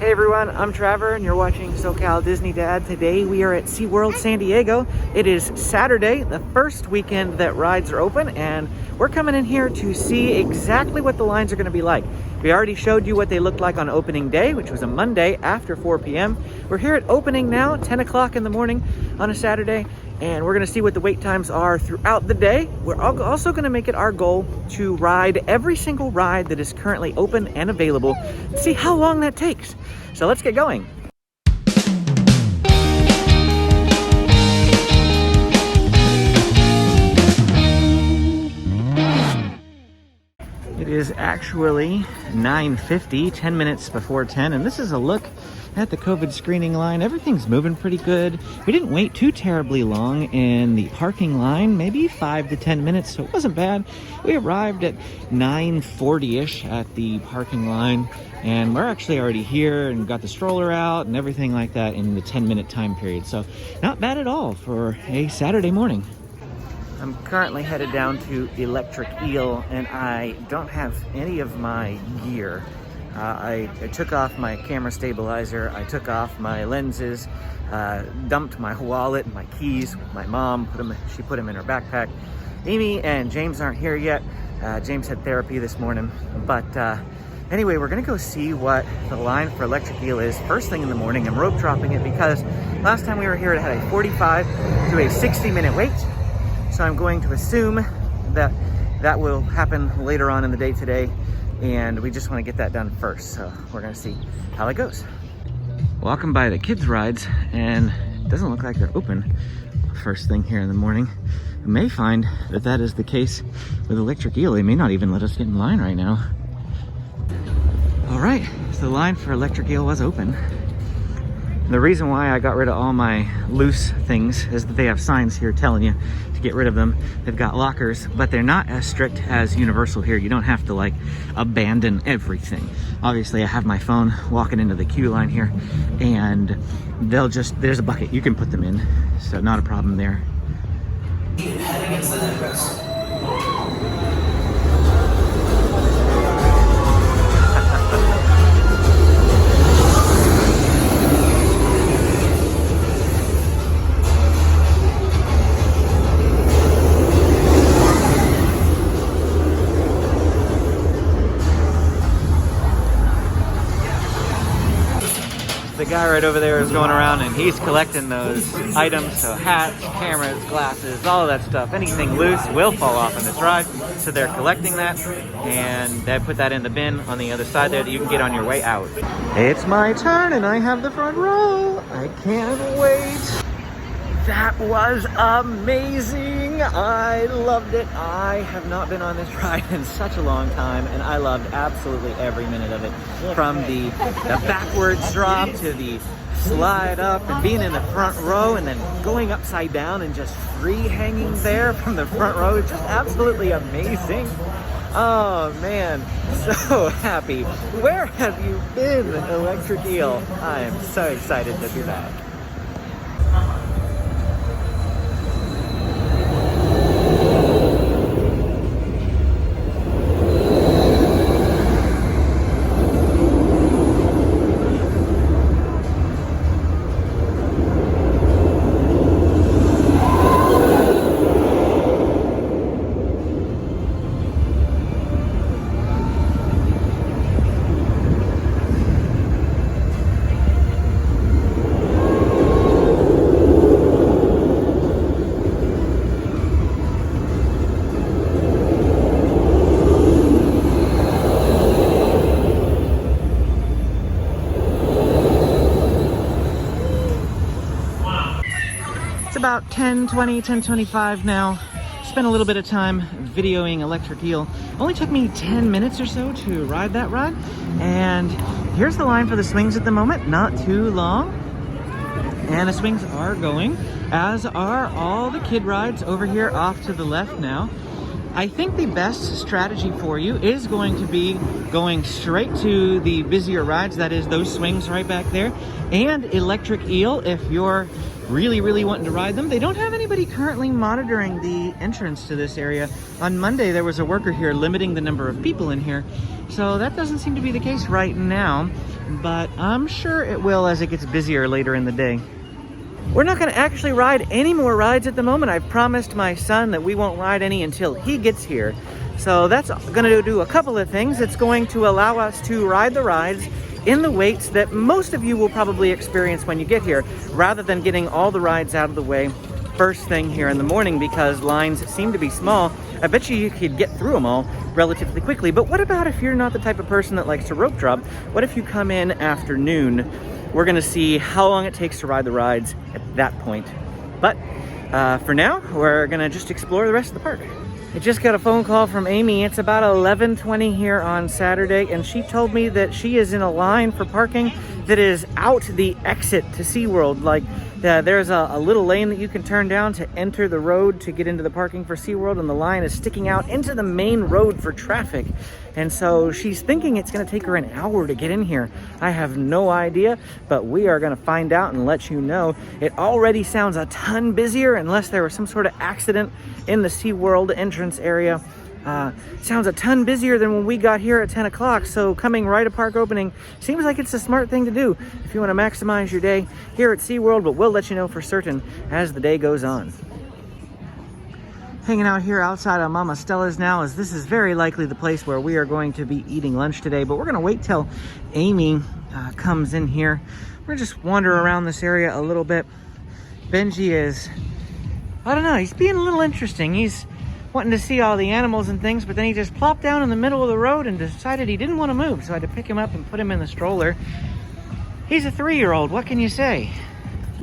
Hey everyone, I'm Trevor and you're watching SoCal Disney Dad. Today we are at SeaWorld San Diego. It is Saturday, the first weekend that rides are open, and we're coming in here to see exactly what the lines are going to be like. We already showed you what they looked like on opening day, which was a Monday after 4 p.m. We're here at opening now, 10 o'clock in the morning on a Saturday, and we're going to see what the wait times are throughout the day. We're also going to make it our goal to ride every single ride that is currently open and available and see how long that takes. So let's get going. It is actually 9:50, 10 minutes before 10, and this is a look at the COVID screening line. Everything's moving pretty good. We didn't wait too terribly long in the parking line, maybe 5 to 10 minutes, so it wasn't bad. We arrived at 9:40-ish at the parking line, and we're actually already here and got the stroller out and everything like that in the 10-minute time period. So not bad at all for a Saturday morning. I'm currently headed down to Electric Eel, and I don't have any of my gear. I took off my camera stabilizer, I took off my lenses, dumped my wallet and my keys with my mom. She put them in her backpack. Amy and James aren't here yet. James had therapy this morning. But anyway, we're gonna go see what the line for Electric Eel is first thing in the morning. I'm rope dropping it because last time we were here it had a 45 to a 60-minute wait. So I'm going to assume that that will happen later on in the day today, and we just want to get that done first. So we're going to see how it goes. Walking by the kids' rides, and it doesn't look like they're open first thing here in the morning. We may find that that is the case with Electric Eel. They may not even let us get in line right now. All right, so the line for Electric Eel was open. The reason why I got rid of all my loose things is that they have signs here telling you to get rid of them. They've got lockers, but they're not as strict as Universal here. You don't have to like abandon everything. Obviously I have my phone walking into the queue line here, and there's a bucket you can put them in, so not a problem there. Head against the necklace. The guy right over there is going around and he's collecting those items, so hats, cameras, glasses, all of that stuff. Anything loose will fall off in this ride, so they're collecting that, and they put that in the bin on the other side there that you can get on your way out. It's my turn and I have the front row. I can't wait. That was amazing. I loved it. I have not been on this ride in such a long time, and I loved absolutely every minute of it. From the backwards drop to the slide up and being in the front row and then going upside down and just free hanging there from the front row. It's just absolutely amazing. Oh man, so happy. Where have you been, Electric Eel? I am so excited to be back. About 10:25 now. Spent a little bit of time videoing Electric Eel. Only took me 10 minutes or so to ride that ride. And here's the line for the swings at the moment. Not too long. And the swings are going, as are all the kid rides over here off to the left now. I think the best strategy for you is going to be going straight to the busier rides, that is those swings right back there, and Electric Eel if you're really wanting to ride them. They don't have anybody currently monitoring the entrance to this area. On Monday, there was a worker here limiting the number of people in here. So that doesn't seem to be the case right now, but I'm sure it will as it gets busier later in the day. We're not going to actually ride any more rides at the moment. I've promised my son that we won't ride any until he gets here. So that's going to do a couple of things. It's going to allow us to ride the rides in the waits that most of you will probably experience when you get here, rather than getting all the rides out of the way first thing here in the morning because lines seem to be small. I bet you could get through them all relatively quickly. But what about if you're not the type of person that likes to rope drop? What if you come in after noon? We're going to see how long it takes to ride the rides at that point. But for now, we're going to just explore the rest of the park. I just got a phone call from Amy. It's about 11:20 here on Saturday, and she told me that she is in a line for parking that is out the exit to SeaWorld. Like, there's a little lane that you can turn down to enter the road to get into the parking for SeaWorld, and the line is sticking out into the main road for traffic. And so she's thinking it's going to take her an hour to get in here. I have no idea, but we are going to find out and let you know. It already sounds a ton busier, unless there was some sort of accident in the SeaWorld entrance area. Sounds a ton busier than when we got here at 10 o'clock. So coming right at park opening seems like it's a smart thing to do if you want to maximize your day here at SeaWorld, but we'll let you know for certain as the day goes on. Hanging out here outside on Mama Stella's now, as this is very likely the place where we are going to be eating lunch today, but we're going to wait till Amy comes in here. We're going to just wander around this area a little bit. Benji is, I don't know, he's being a little interesting. He's wanting to see all the animals and things, but then he just plopped down in the middle of the road and decided he didn't want to move, so I had to pick him up and put him in the stroller. He's a 3-year-old, what can you say?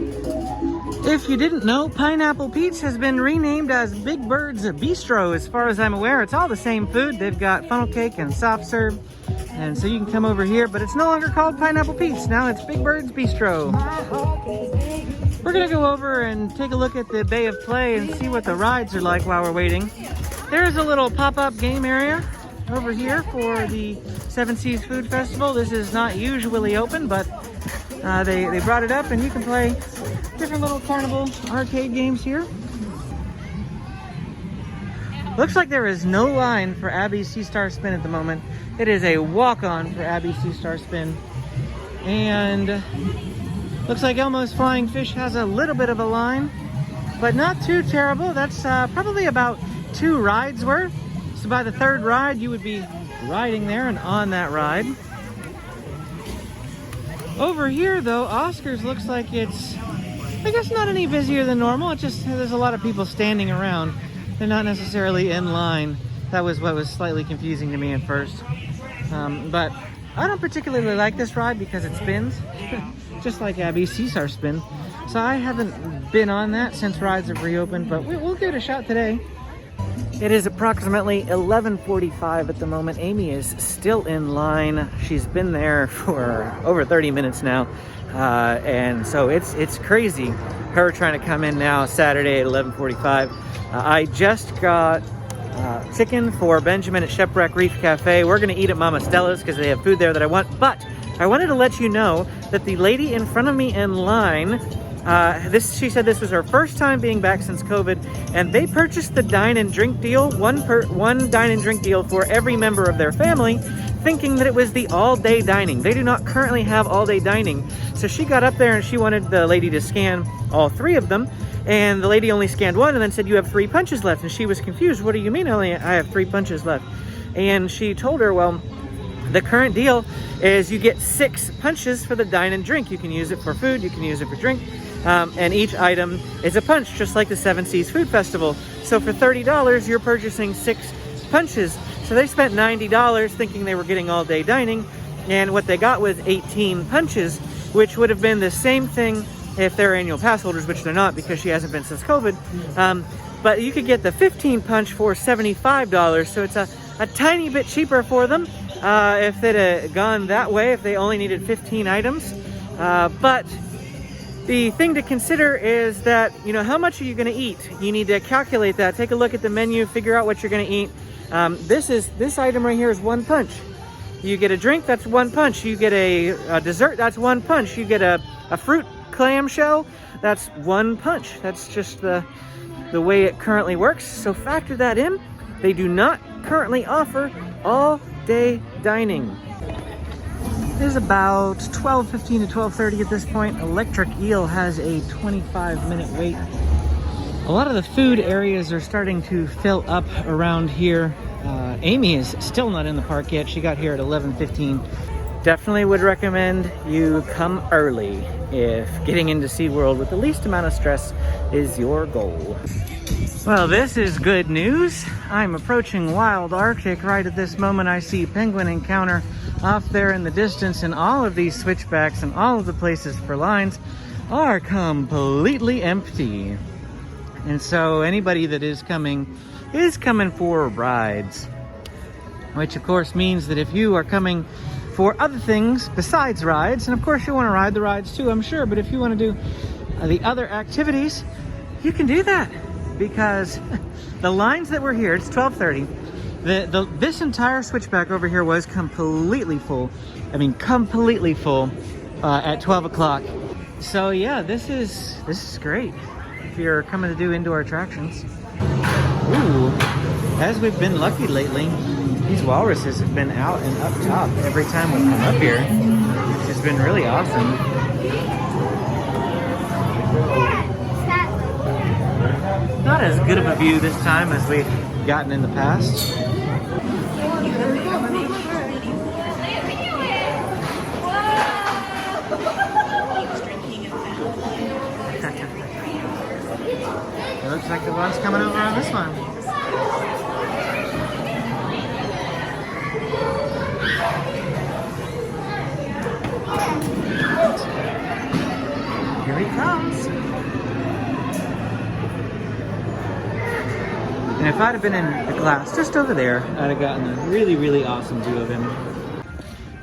If you didn't know, Pineapple Pete's has been renamed as Big Bird's Bistro. As far as I'm aware, it's all the same food. They've got funnel cake and soft serve, and so you can come over here, but it's no longer called Pineapple Pete's. Now it's Big Bird's Bistro. We're gonna go over and take a look at the Bay of Play and see what the rides are like while we're waiting. There's a little pop-up game area over here for the Seven Seas Food Festival. This is not usually open, but they brought it up and you can play different little carnival arcade games here. Looks like there is no line for Abby's Sea Star Spin at the moment. It is a walk-on for Abby's Sea Star Spin. And looks like Elmo's Flying Fish has a little bit of a line, but not too terrible. That's probably about 2 rides worth. So by the 3rd ride, you would be riding there and on that ride. Over here though, Oscar's looks like it's, I guess, not any busier than normal. It's just there's a lot of people standing around. They're not necessarily in line. That was what was slightly confusing to me at first. But I don't particularly like this ride because it spins, just like Abby's Sea Star Spin. So I haven't been on that since rides have reopened, but we'll give it a shot today. It is approximately 11:45 at the moment. Amy is still in line. She's been there for over 30 minutes now. And so it's crazy, her trying to come in now Saturday at 11:45. I just got chicken for Benjamin at Shipwreck Reef Cafe. We're going to eat at Mama Stella's because they have food there that I want. But I wanted to let you know that the lady in front of me in line, she said this was her first time being back since COVID, and they purchased the dine and drink deal, one dine and drink deal for every member of their family, thinking that it was the all-day dining. They do not currently have all-day dining. So she got up there and she wanted the lady to scan all 3 of them, and the lady only scanned 1 and then said, "You have 3 punches left." And she was confused. "What do you mean I have 3 punches left?" And she told her, well, the current deal is you get 6 punches for the dine and drink. You can use it for food, you can use it for drink, and each item is a punch, just like the Seven Seas Food Festival. So for $30, you're purchasing 6 punches. So they spent $90 thinking they were getting all-day dining, and what they got was 18 punches, which would have been the same thing if they're annual pass holders, which they're not because she hasn't been since COVID. But you could get the 15 punch for $75, so it's a tiny bit cheaper for them if they'd gone that way, if they only needed 15 items. But the thing to consider is that, you know, how much are you going to eat? You need to calculate that. Take a look at the menu, figure out what you're going to eat. This item right here is 1 punch. You get a drink, that's 1 punch. You get a dessert, that's 1 punch. You get a fruit clamshell, that's one punch. That's just the way it currently works. So factor that in. They do not currently offer all-day dining. It is about 12:15 to 12:30 at this point. Electric Eel has a 25-minute wait. A lot of the food areas are starting to fill up around here. Amy is still not in the park yet. She got here at 11:15. Definitely would recommend you come early if getting into SeaWorld with the least amount of stress is your goal. Well, this is good news. I'm approaching Wild Arctic. Right at this moment, I see penguin encounter off there in the distance, and all of these switchbacks and all of the places for lines are completely empty. And so anybody that is coming for rides, which of course means that if you are coming for other things besides rides, and of course you want to ride the rides too, I'm sure, but if you want to do the other activities, you can do that, because the lines that were here, it's 12:30. This entire switchback over here was completely full. I mean, completely full at 12 o'clock. So yeah, this is great if you're coming to do indoor attractions. Ooh, as we've been lucky lately, these walruses have been out and up top every time we come up here. It's been really awesome. Not as good of a view this time as we've gotten in the past. It looks like the one's coming over on this one. Here he comes. And if I'd have been in the glass just over there, I'd have gotten a really, really awesome view of him.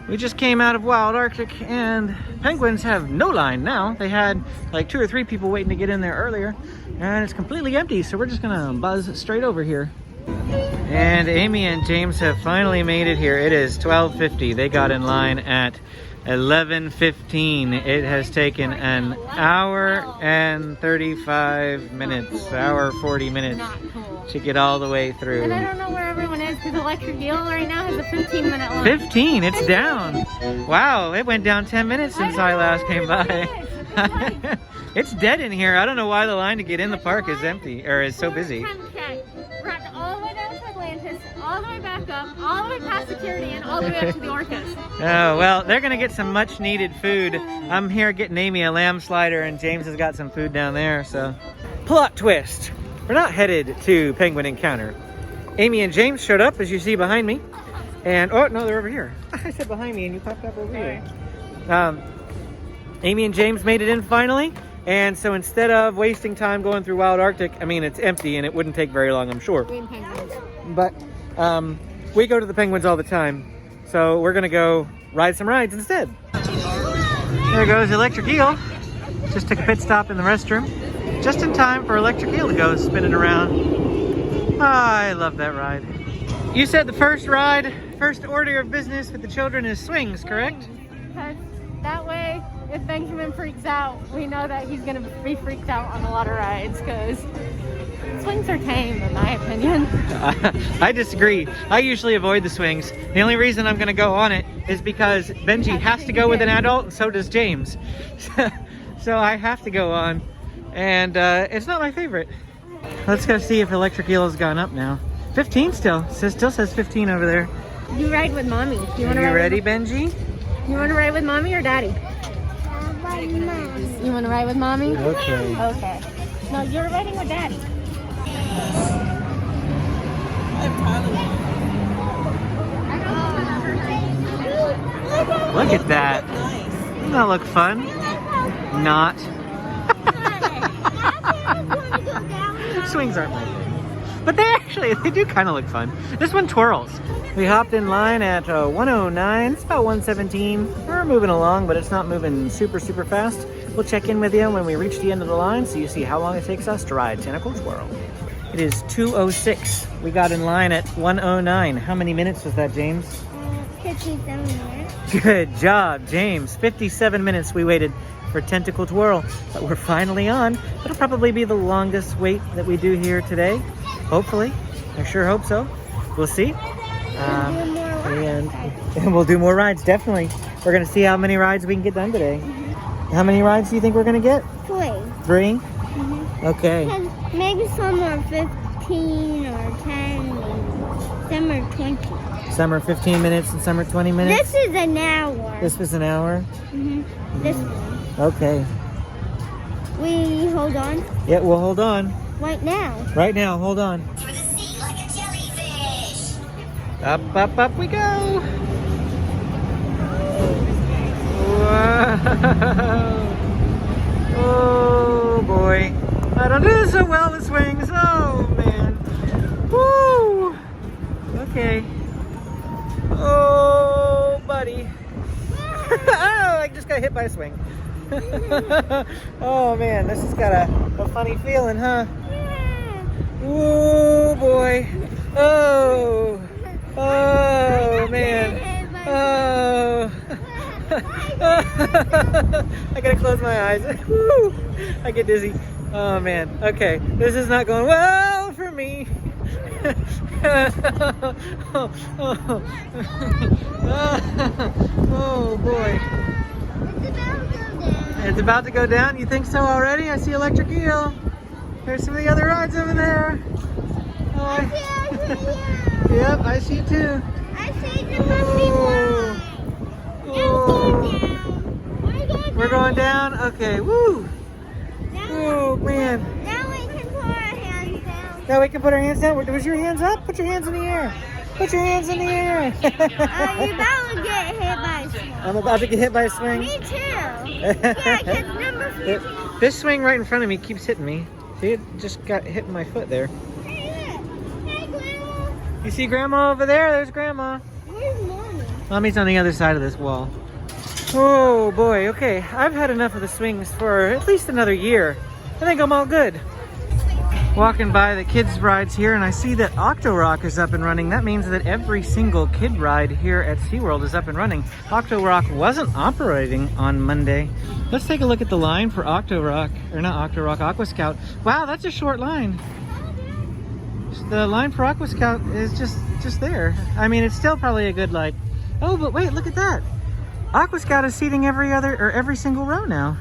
We just came out of Wild Arctic, and penguins have no line now. They had like 2 or 3 people waiting to get in there earlier, and it's completely empty, so we're just gonna buzz straight over here. And Amy and James have finally made it here. It is 12:50. They got in line at 11:15. It has taken an hour and 35 minutes, hour 40 minutes to get all the way through. And I don't know where everyone is, because Electric Eel right now has a 15-minute line. 15? It's down. Wow, it went down 10 minutes since I last came by. It's dead in here. I don't know why the line to get in the park is empty, or is so busy. We're all the way down to Atlantis, all the way back up, all the way past security, and all the way up to the orcas. Oh, well, they're gonna get some much needed food. I'm here getting Amy a lamb slider, and James has got some food down there, so. Plot twist. We're not headed to Penguin Encounter. Amy and James showed up, as you see behind me. And, oh, no, they're over here. I said behind me and you popped up over here. Amy and James made it in finally. And so instead of wasting time going through Wild Arctic, I mean, it's empty and it wouldn't take very long, I'm sure. But we go to the penguins all the time. So we're gonna go ride some rides instead. There goes Electric Eel. Just took a pit stop in the restroom. Just in time for Electric Eel to go spinning around. Oh, I love that ride. You said the first order of business with the children is swings, correct? Because that way, if Benjamin freaks out, we know that he's going to be freaked out on a lot of rides, because swings are tame, in my opinion. I disagree. I usually avoid the swings. The only reason I'm going to go on it is because Benji has to go with an adult, and so does James. So I have to go on. And it's not my favorite. Let's go see if Electric Eel has gone up now. 15 still. Still says 15 over there. You ride with mommy. You ready, Benji? You want to ride with mommy or daddy? You want to ride with mommy? Okay. Okay. No, you're riding with daddy. Look at that. Doesn't that look fun? Not. Swings aren't my thing. But they do kind of look fun. This one twirls. We hopped in line at 109. It's about 117. We're moving along, but it's not moving super, super fast. We'll check in with you when we reach the end of the line so you see how long it takes us to ride Tentacle Twirl. It is 2:06. We got in line at 109. How many minutes was that, James? 57 minutes. Good job, James. 57 minutes we waited for Tentacle Twirl, but we're finally on. It'll probably be the longest wait that we do here today. Hopefully. I sure hope so. We'll see. And we'll do more rides, definitely. We're going to see how many rides we can get done today. How many rides do you think we're going to get? 3. 3? Mm-hmm. Okay. Maybe some are 15 or 10, and some are 20. Some are 15 minutes and some are 20 minutes? This is an hour. This was an hour? Mm-hmm. This one. Okay. We hold on? Yeah, we'll hold on. Right now. Right now, hold on. For the sea like a jellyfish. Up, up, up we go. Wow. Oh boy. I don't do so well with swings. Oh man. Woo. Okay. Oh buddy. Oh, I just got hit by a swing. Oh man, this has got a funny feeling, huh? Oh boy. Oh. Oh man. Oh. I gotta close my eyes. Woo. I get dizzy. Oh man. Okay. This is not going well for me. Oh boy. It's about to go down. You think so already? I see Electric Eel. There's some of the other rides over there. Oh, yep, I see too. I see the monkey. We're going down? Okay, woo! Oh, man. Now we can put our hands down. Now we can put our hands down. Was your hands up? Put your hands in the air. Put your hands in the air. You're about to get hit by a swing. I'm about to get hit by a swing. Me too. Yeah, because number 15. This swing right in front of me keeps hitting me. See, it just got hit in my foot there. Hey, look. Hey, Grandma. You see Grandma over there? There's Grandma. Where's Mommy? Mommy's on the other side of this wall. Oh boy, okay. I've had enough of the swings for at least another year. I think I'm all good. Walking by the kids' rides here, and I see that Octo Rock is up and running. That means that every single kid ride here at SeaWorld is up and running. Octo Rock wasn't operating on Monday. Let's take a look at the line for Octo Rock, or not Octo Rock, Aqua Scout. Wow, that's a short line. The line for Aqua Scout is just there. I mean, it's still probably a good, like, oh, but wait, look at that. Aqua Scout is seating every single row now.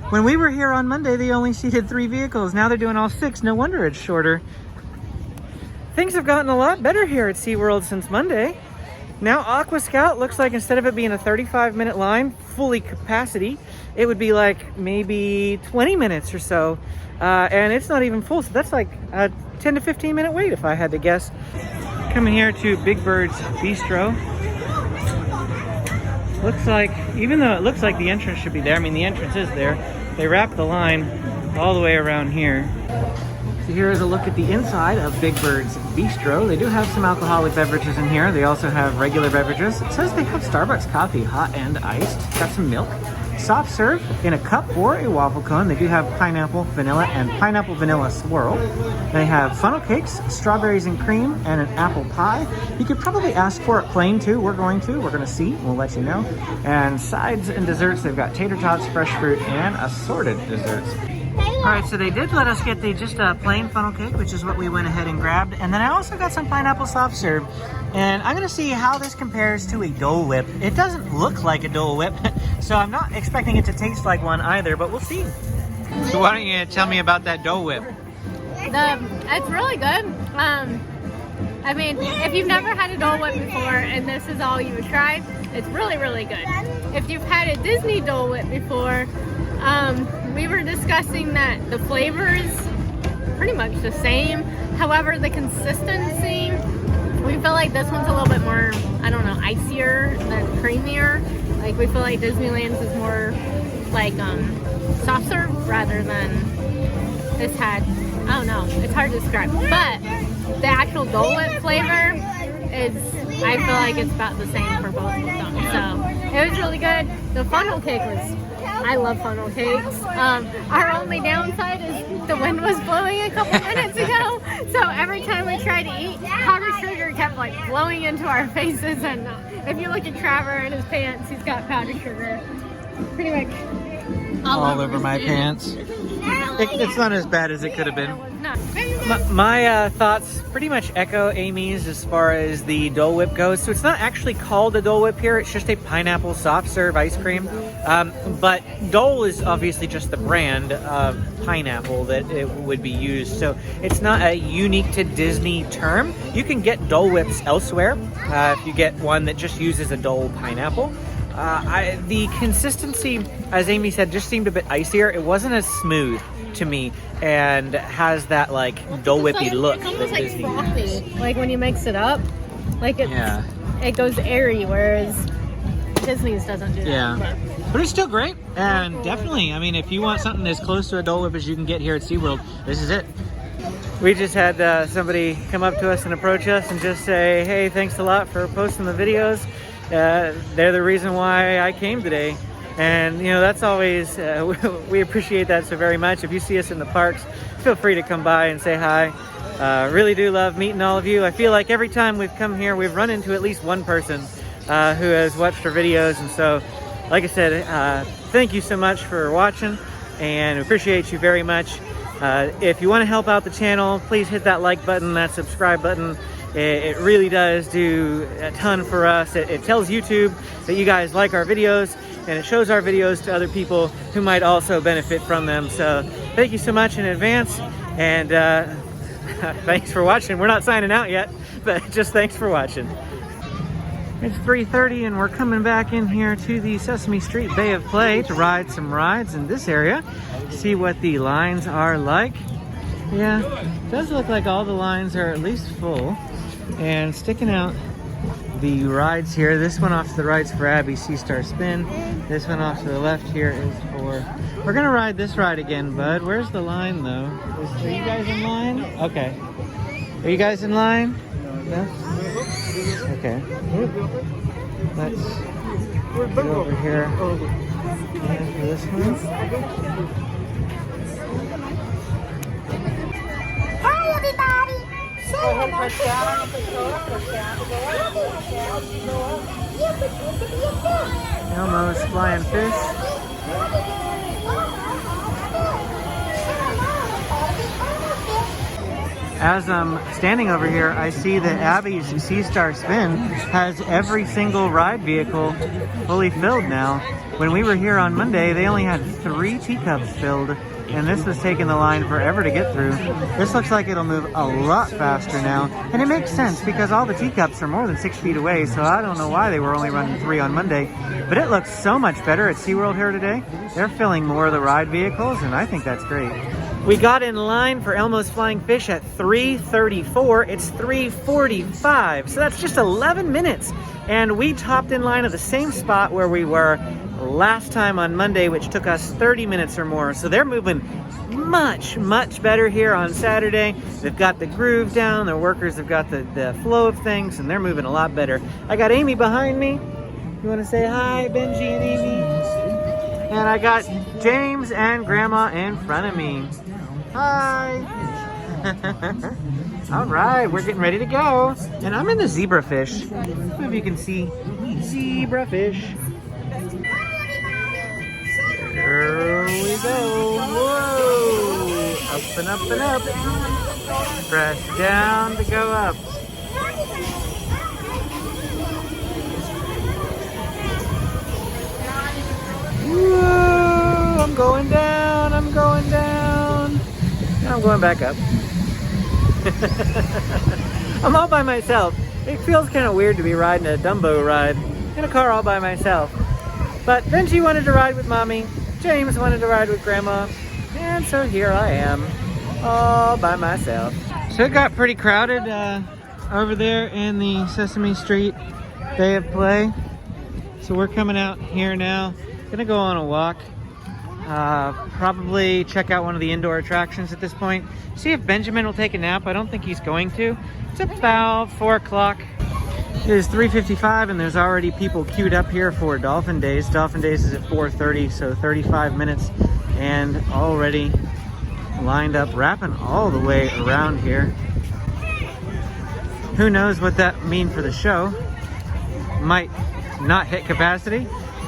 When we were here on Monday, they only seated 3 vehicles. Now they're doing all 6. No wonder it's shorter. Things have gotten a lot better here at SeaWorld since Monday. Now Aqua Scout looks like instead of it being a 35-minute line, fully capacity, it would be like maybe 20 minutes or so. And it's not even full, so that's like a 10 to 15-minute wait if I had to guess. Coming here to Big Bird's Bistro. Looks like, even though it looks like the entrance should be there, I mean the entrance is there, they wrapped the line all the way around here. So here is a look at the inside of Big Bird's Bistro. They do have some alcoholic beverages in here. They also have regular beverages. It says they have Starbucks coffee, hot and iced. Got some milk. Soft serve in a cup or a waffle cone. They do have pineapple, vanilla, and pineapple vanilla swirl. They have funnel cakes, strawberries and cream, and an apple pie. You could probably ask for it plain too. We're going to see. We'll let you know. And sides and desserts, they've got tater tots, fresh fruit, and assorted desserts. All right, so they did let us get the just a plain funnel cake, which is what we went ahead and grabbed. And then I also got some pineapple soft serve. And I'm gonna see how this compares to a Dole Whip. It doesn't look like a Dole Whip, so I'm not expecting it to taste like one either, but we'll see. So why don't you tell me about that Dole Whip? It's really good. I mean, if you've never had a Dole Whip before and this is all you've tried, it's really, really good. If you've had a Disney Dole Whip before, we were discussing that the flavor is pretty much the same. However, the consistency, we feel like this one's a little bit more, I don't know, icier than creamier. Like we feel like Disneyland's is more like soft serve rather than this had, I don't know, it's hard to describe. But the actual Dole Whip flavor is, I feel like it's about the same for both of them. So it was really good. The funnel cake was I love funnel cakes. Our only downside is the wind was blowing a couple minutes ago, so every time we tried to eat, powdered sugar kept like blowing into our faces. And if you look at Trevor in his pants, he's got powdered sugar pretty much all over my pants. It's not as bad as it could have been. Not. My thoughts pretty much echo Amy's as far as the Dole Whip goes. So it's not actually called a Dole Whip here. It's just a pineapple soft serve ice cream. But Dole is obviously just the brand of pineapple that it would be used. So it's not a unique to Disney term. You can get Dole Whips elsewhere if you get one that just uses a Dole pineapple. The consistency, as Amy said, just seemed a bit icier. It wasn't as smooth to me and has that like Dole Whippy look. It's almost that like Disney frothy. uses. Like when you mix it up, like it goes airy, whereas Disney's doesn't do that. Yeah. But it's still great. And definitely, I mean, if you want something as close to a Dole Whip as you can get here at SeaWorld, this is it. We just had somebody come up to us and approach us and just say, hey, thanks a lot for posting the videos. They're the reason why I came today. And, you know, that's always, we appreciate that so very much. If you see us in the parks, feel free to come by and say hi. Really do love meeting all of you. I feel like every time we've come here, we've run into at least one person who has watched our videos. And so, like I said, thank you so much for watching and appreciate you very much. If you want to help out the channel, please hit that like button, that subscribe button. It really does do a ton for us. It tells YouTube that you guys like our videos, and it shows our videos to other people who might also benefit from them. So thank you so much in advance, and thanks for watching. We're not signing out yet, but just thanks for watching. It's 3:30 and we're coming back in here to the Sesame Street Bay of Play to ride some rides in this area. See what the lines are like. Yeah, it does look like all the lines are at least full. And sticking out the rides here, this one off to the right's for Abby's Sea Star Spin. This one off to the left here is for... We're gonna ride this ride again, bud. Where's the line though? Are you guys in line? Okay. Are you guys in line? No? Okay. Let's go over here. And for this one. Hi, everybody. Elmo's flying fish. As I'm standing over here, I see that Abby's Sea Star Spin has every single ride vehicle fully filled now. When we were here on Monday, they only had 3 teacups filled, and this was taking the line forever to get through. This looks like it'll move a lot faster now, and it makes sense because all the teacups are more than 6 feet away, so I don't know why they were only running 3 on Monday, but it looks so much better at SeaWorld here today. They're filling more of the ride vehicles, and I think that's great. We got in line for Elmo's Flying Fish at 3:34. It's 3:45, so that's just 11 minutes. And we topped in line at the same spot where we were last time on Monday, which took us 30 minutes or more. So they're moving much, much better here on Saturday. They've got the groove down, their workers have got the flow of things, and they're moving a lot better. I got Amy behind me. You want to say hi, Benji and Amy? And I got James and Grandma in front of me. Hi! All right, we're getting ready to go. And I'm in the zebrafish. I don't know if you can see zebrafish. There we go. Whoa! Up and up and up. Press down to go up. Whoa! I'm going down. I'm going down. And I'm going back up. I'm all by myself. It feels kind of weird to be riding a Dumbo ride in a car all by myself. But Benji wanted to ride with Mommy. James wanted to ride with Grandma. And so here I am, all by myself. So it got pretty crowded over there in the Sesame Street Bay of Play. So we're coming out here now. Gonna go on a walk. Probably check out one of the indoor attractions at this point. See if Benjamin will take a nap. I don't think he's going to. It's about 4 o'clock. It is 3:55 and there's already people queued up here for Dolphin Days. Dolphin Days is at 4:30, so 35 minutes and already lined up, wrapping all the way around here. Who knows what that means for the show? Might not hit capacity.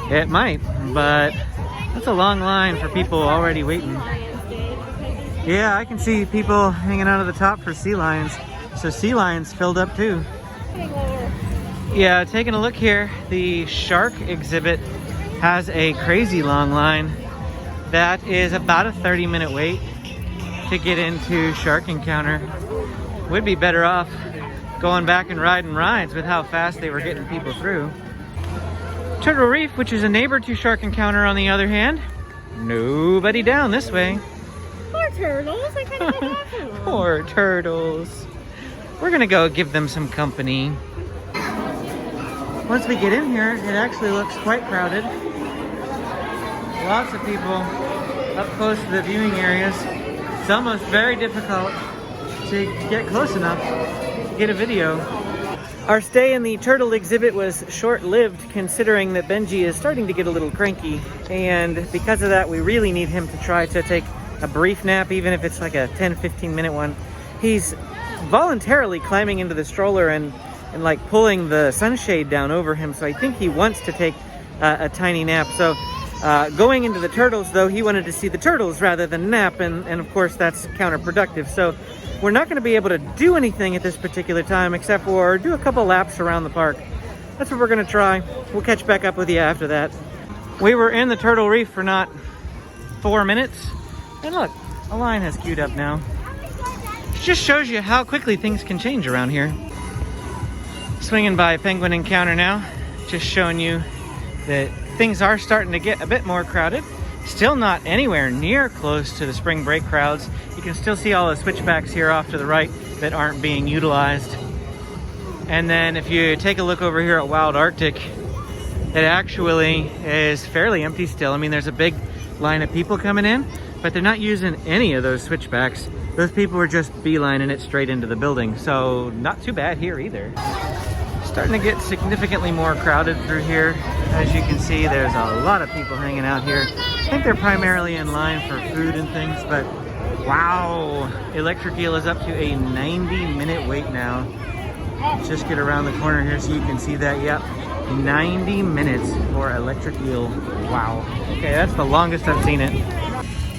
It might, but that's a long line for people already waiting. Yeah, I can see people hanging out of the top for sea lions. So sea lions filled up too. Yeah, taking a look here, the shark exhibit has a crazy long line. That is about a 30-minute wait to get into Shark Encounter. Would be better off going back and riding rides with how fast they were getting people through. Turtle Reef, which is a neighbor to Shark Encounter on the other hand, nobody down this way. Poor turtles, I kind of feel bad for them. Poor turtles. We're gonna go give them some company. Once we get in here, it actually looks quite crowded. Lots of people up close to the viewing areas. It's almost very difficult to get close enough to get a video. Our stay in the turtle exhibit was short-lived, considering that Benji is starting to get a little cranky. And because of that, we really need him to try to take a brief nap, even if it's like a 10-15 minute one. He's voluntarily climbing into the stroller and like pulling the sunshade down over him, so I think he wants to take a tiny nap. So going into the turtles, though, he wanted to see the turtles rather than nap, and of course that's counterproductive. So we're not going to be able to do anything at this particular time except for do a couple laps around the park. That's what we're going to try. We'll catch back up with you after that. We were in the Turtle Reef for not 4 minutes, and look, a line has queued up now. It just shows you how quickly things can change around here. Swinging by Penguin Encounter now, just showing you that things are starting to get a bit more crowded. Still not anywhere near close to the spring break crowds. You can still see all the switchbacks here off to the right that aren't being utilized. And then if you take a look over here at Wild Arctic, it actually is fairly empty still. I mean, there's a big line of people coming in, but they're not using any of those switchbacks. Those people are just beelining it straight into the building. So not too bad here either. Starting to get significantly more crowded through here. As you can see, there's a lot of people hanging out here. I think they're primarily in line for food and things, but wow, Electric Eel is up to a 90-minute wait now. Just get around the corner here so you can see that. Yep, 90 minutes for Electric Eel. Wow. Okay, that's the longest I've seen it.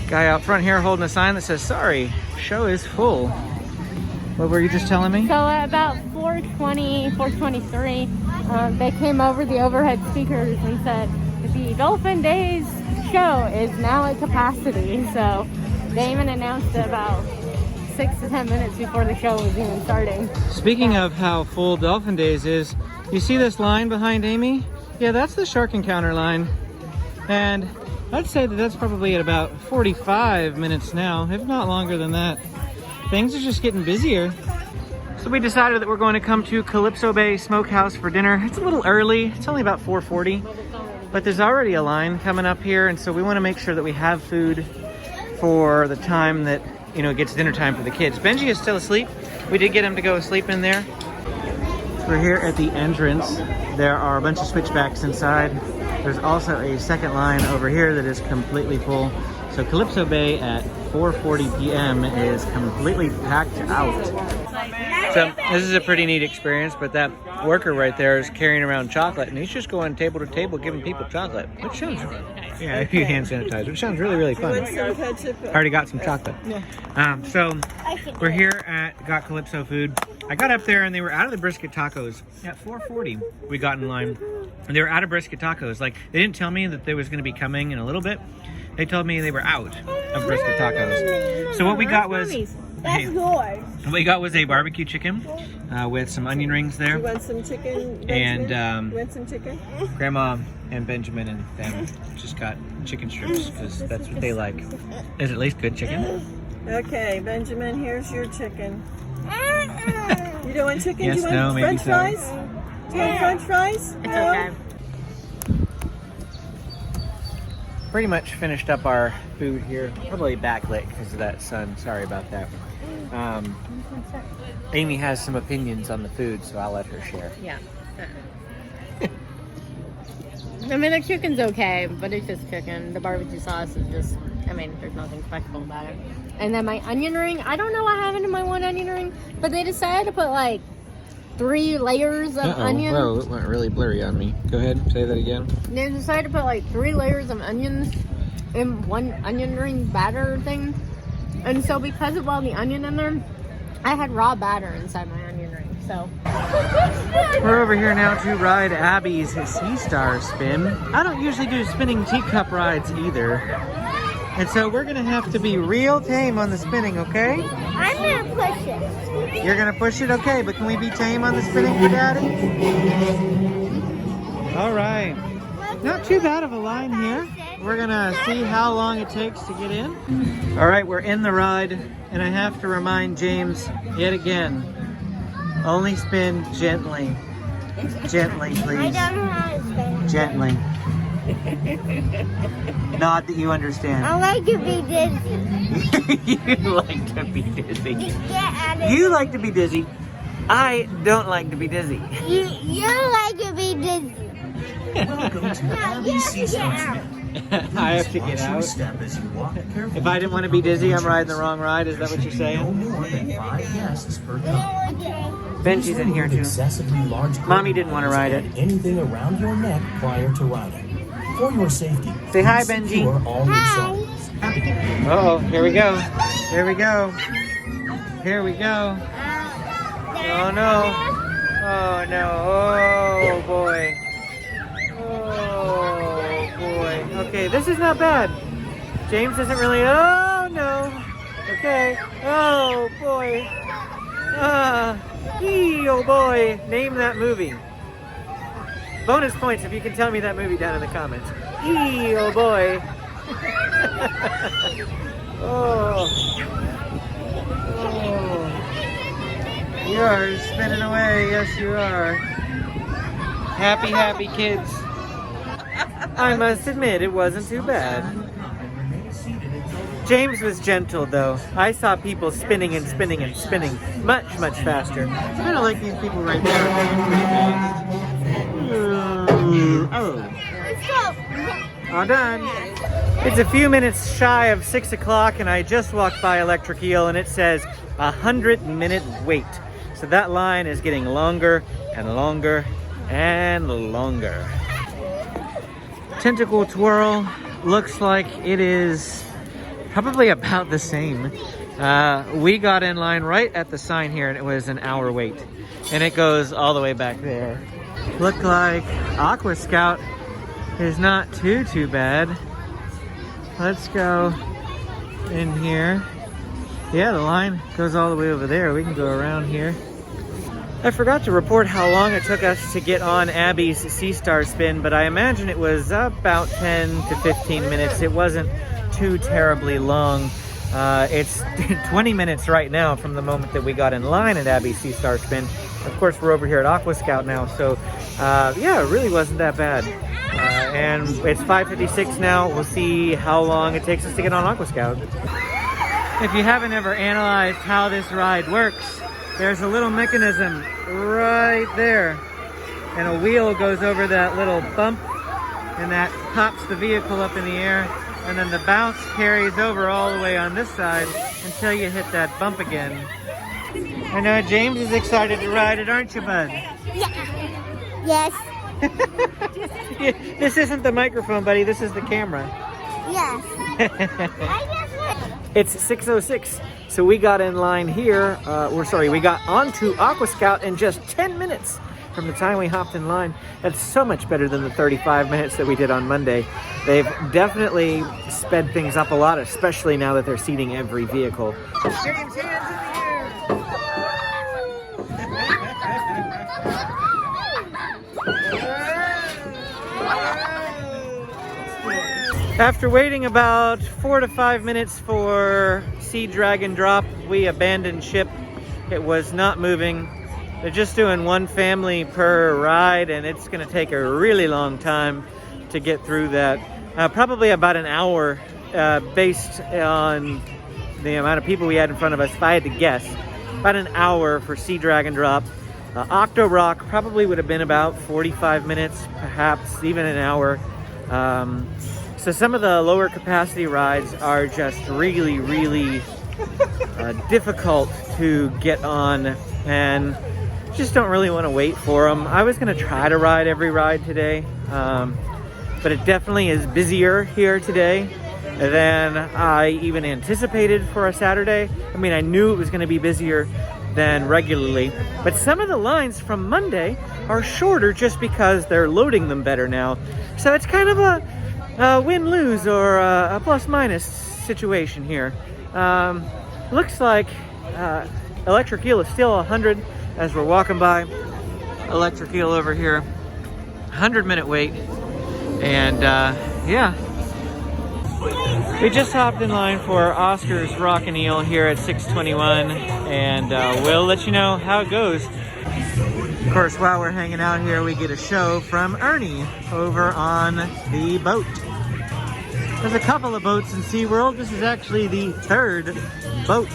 Guy out front here holding a sign that says, "Sorry, show is full." What were you just telling me? So at about 4:20, 4:23, they came over the overhead speakers and said the Dolphin Days show is now at capacity. So they even announced it about 6 to 10 minutes before the show was even starting. Speaking of how full Dolphin Days is, you see this line behind Amy? Yeah, that's the Shark Encounter line. And I'd say that that's probably at about 45 minutes now, if not longer than that. Things are just getting busier. So we decided that we're going to come to Calypso Bay Smokehouse for dinner. It's a little early, it's only about 4:40, but there's already a line coming up here, and so we want to make sure that we have food for the time that, you know, it gets dinner time for the kids. Benji is still asleep. We did get him to go sleep in there. We're here at the entrance. There are a bunch of switchbacks inside. There's also a second line over here that is completely full. So Calypso Bay at 4:40 p.m. is completely packed out. So this is a pretty neat experience, but that worker right there is carrying around chocolate, and he's just going table to table giving people chocolate. Which sounds, yeah, hand sanitizer, which sounds really, really fun. Already got some chocolate. So we're here at Got Calypso Food. I got up there and they were out of the brisket tacos. At 4:40 we got in line, and they were out of brisket tacos. Like, they didn't tell me that they was going to be coming in a little bit. They told me they were out of brisket tacos. So what we got was, That's yours. what we got was a barbecue chicken with some onion rings there. You want some chicken? And you want some chicken? Grandma and Benjamin and them just got chicken strips because that's what they like. Is at least good chicken. Okay, Benjamin, here's your chicken. You don't want chicken? Yes, Do you want no, maybe French so. fries? Do you want French fries? It's okay. Pretty much finished up our food here. Probably backlit because of that sun. Sorry about that. Amy has some opinions on the food, so I'll let her share. Yeah. I mean, the chicken's okay, but it's just chicken. The barbecue sauce is just, I mean, there's nothing special about it. And then my onion ring, I don't know what happened to my one onion ring, but they decided to put like 3 layers of onions. Whoa, it went really blurry on me. Go ahead, say that again. They decided to put like 3 layers of onions in one onion ring batter thing. And so because of all the onion in there, I had raw batter inside my onion ring, so. We're over here now to ride Abby's Sea Star spin. I don't usually do spinning teacup rides either. And so we're gonna have to be real tame on the spinning, okay? I'm gonna push it. You're gonna push it? Okay, but can we be tame on the spinning for Daddy? All right. Not too bad of a line here. We're gonna see how long it takes to get in. All right, we're in the ride, and I have to remind James yet again, only spin gently. Gently, please. I don't know how to spin. Gently. Nod that you understand. I like to be dizzy. You like to be dizzy. Get out of You like to be dizzy. I don't like to be dizzy. You like to be dizzy. Welcome to Abby's Sea Star Spin. I have to get out. Step as you walk carefully. If I didn't want to be dizzy, I'm riding the wrong ride. Is that what you're No saying? more than 5 guests per cup. Benji's in here too. Excessively large Mommy didn't want to ride it. anything around your neck prior to riding. For your safety, Say hi, please Benji. secure all your Hi. songs. Uh-oh, here we go. Here we go. Here we go. Oh no. Oh no. Oh boy. Oh boy. Okay, this is not bad. James isn't really. Oh no. Okay. Oh boy. Oh boy. Name that movie. Bonus points if you can tell me that movie down in the comments. Oh boy. Oh. Oh. You are spinning away. Yes, you are. Happy, happy kids. I must admit, it wasn't too bad. James was gentle, though. I saw people spinning and spinning and spinning much, much faster. Kind of like these people right there. Oh. Let's go. All done. It's a few minutes shy of 6 o'clock, and I just walked by Electric Eel, and it says 100-minute wait. So that line is getting longer and longer and longer. Tentacle Twirl looks like it is probably about the same. We got in line right at the sign here, and it was an hour wait. And it goes all the way back there. Look like Aqua Scout is not too bad. Let's go in here. Yeah, the line goes all the way over there. We can go around here. I forgot to report how long it took us to get on Abby's Sea Star spin, but I imagine it was about 10 to 15 minutes. It wasn't too terribly long. It's 20 minutes right now from the moment that we got in line at Abby's Sea Star spin. Of course, we're over here at Aqua Scout now, so yeah, it really wasn't that bad. And it's 5:56 now. We'll see how long it takes us to get on Aqua Scout. If you haven't ever analyzed how this ride works, there's a little mechanism right there, and a wheel goes over that little bump, and that pops the vehicle up in the air, and then the bounce carries over all the way on this side until you hit that bump again. I know James is excited to ride it, aren't you, bud? Yes. This isn't the microphone, buddy. This is the camera. Yes. I guess what? It's 6:06, so we got in line here. We got onto Aqua Scout in just 10 minutes from the time we hopped in line. That's so much better than the 35 minutes that we did on Monday. They've definitely sped things up a lot, especially now that they're seating every vehicle. James, hands in the air! After waiting about 4 to 5 minutes for Sea Dragon drop, we abandoned ship. It was not moving. They're just doing one family per ride, and it's going to take a really long time to get through that. Probably about an hour based on the amount of people we had in front of us. If I had to guess, about an hour for Sea Dragon drop. Octo Rock probably would have been about 45 minutes, perhaps even an hour. So some of the lower capacity rides are just really, really difficult to get on, and just don't really want to wait for them. I was going to try to ride every ride today, but it definitely is busier here today than I even anticipated for a Saturday. I mean, I knew it was going to be busier than regularly, but some of the lines from Monday are shorter just because they're loading them better now. So it's kind of a win-lose or a plus-minus situation here. Looks like Electric Eel is still 100 as we're walking by. Electric Eel over here, 100-minute wait, and yeah. We just hopped in line for Oscar's Rockin' Eel here at 6:21, and we'll let you know how it goes. Of course, while we're hanging out here, we get a show from Ernie over on the boat. There's a couple of boats in SeaWorld. This is actually the third boat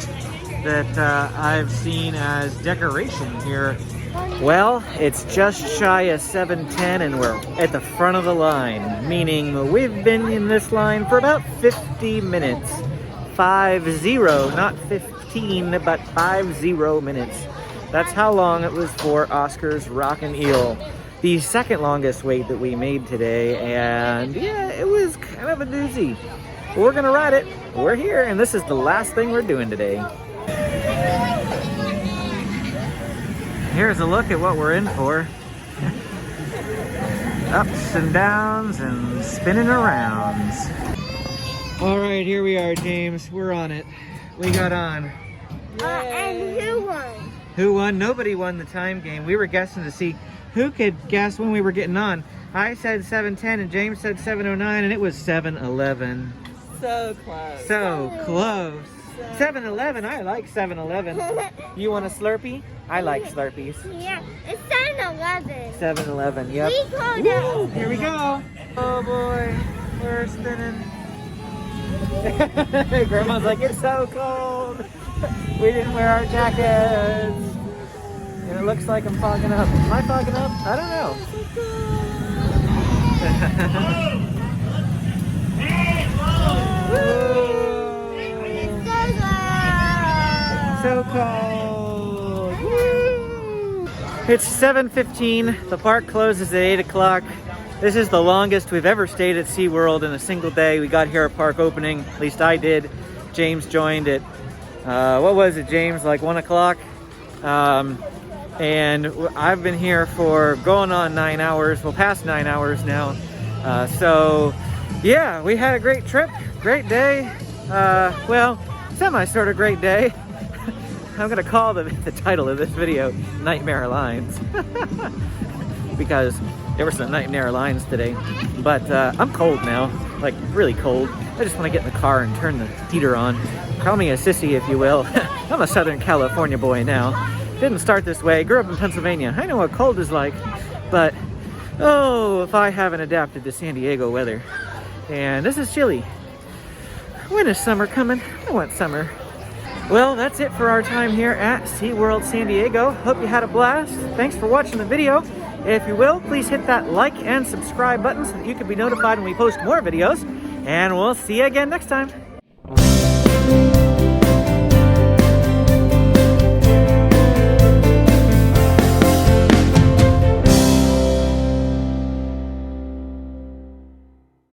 that I've seen as decoration here. Well, it's just shy of 7:10 and we're at the front of the line, meaning we've been in this line for about 50 minutes. 50, not 15, but 50 minutes. That's how long it was for Oscar's Rockin' Eel. The second longest wait that we made today, and yeah, it was kind of a doozy. We're gonna ride it. We're here, and this is the last thing we're doing today. Here's a look at what we're in for. Ups and downs and spinning arounds. All right, here we are, James. We're on it. We got on. And who won? Who won? Nobody won the time game. We were guessing to see who could guess when we were getting on. I said 7:10 and James said 7:09, and it was 7:11. So close. So close. 7-Eleven, I like 7-Eleven. You want a Slurpee? I like Slurpees. Yeah, it's 7-Eleven. 7-Eleven, yep. We called out. Here we go. Oh boy, we're spinning. Grandma's like, it's so cold. We didn't wear our jackets. And it looks like I'm fogging up. Am I fogging up? I don't know. So cold. Woo! It's 7:15. The park closes at 8 o'clock. This is the longest we've ever stayed at SeaWorld in a single day. We got here at park opening, at least I did. James joined at, what was it, James, like 1 o'clock? And I've been here for going on 9 hours, well, past 9 hours now. So yeah, we had a great trip, great day. Well, semi-sort of great day. I'm gonna call the title of this video Nightmare Lines because there were some nightmare lines today. But I'm cold now, like really cold. I just want to get in the car and turn the heater on. Call me a sissy if you will. I'm a Southern California boy now. Didn't start this way, grew up in Pennsylvania. I know what cold is like, but oh, if I haven't adapted to San Diego weather. And this is chilly. When is summer coming? I want summer. Well, that's it for our time here at SeaWorld San Diego. Hope you had a blast. Thanks for watching the video. If you will, please hit that like and subscribe button so that you can be notified when we post more videos. And we'll see you again next time.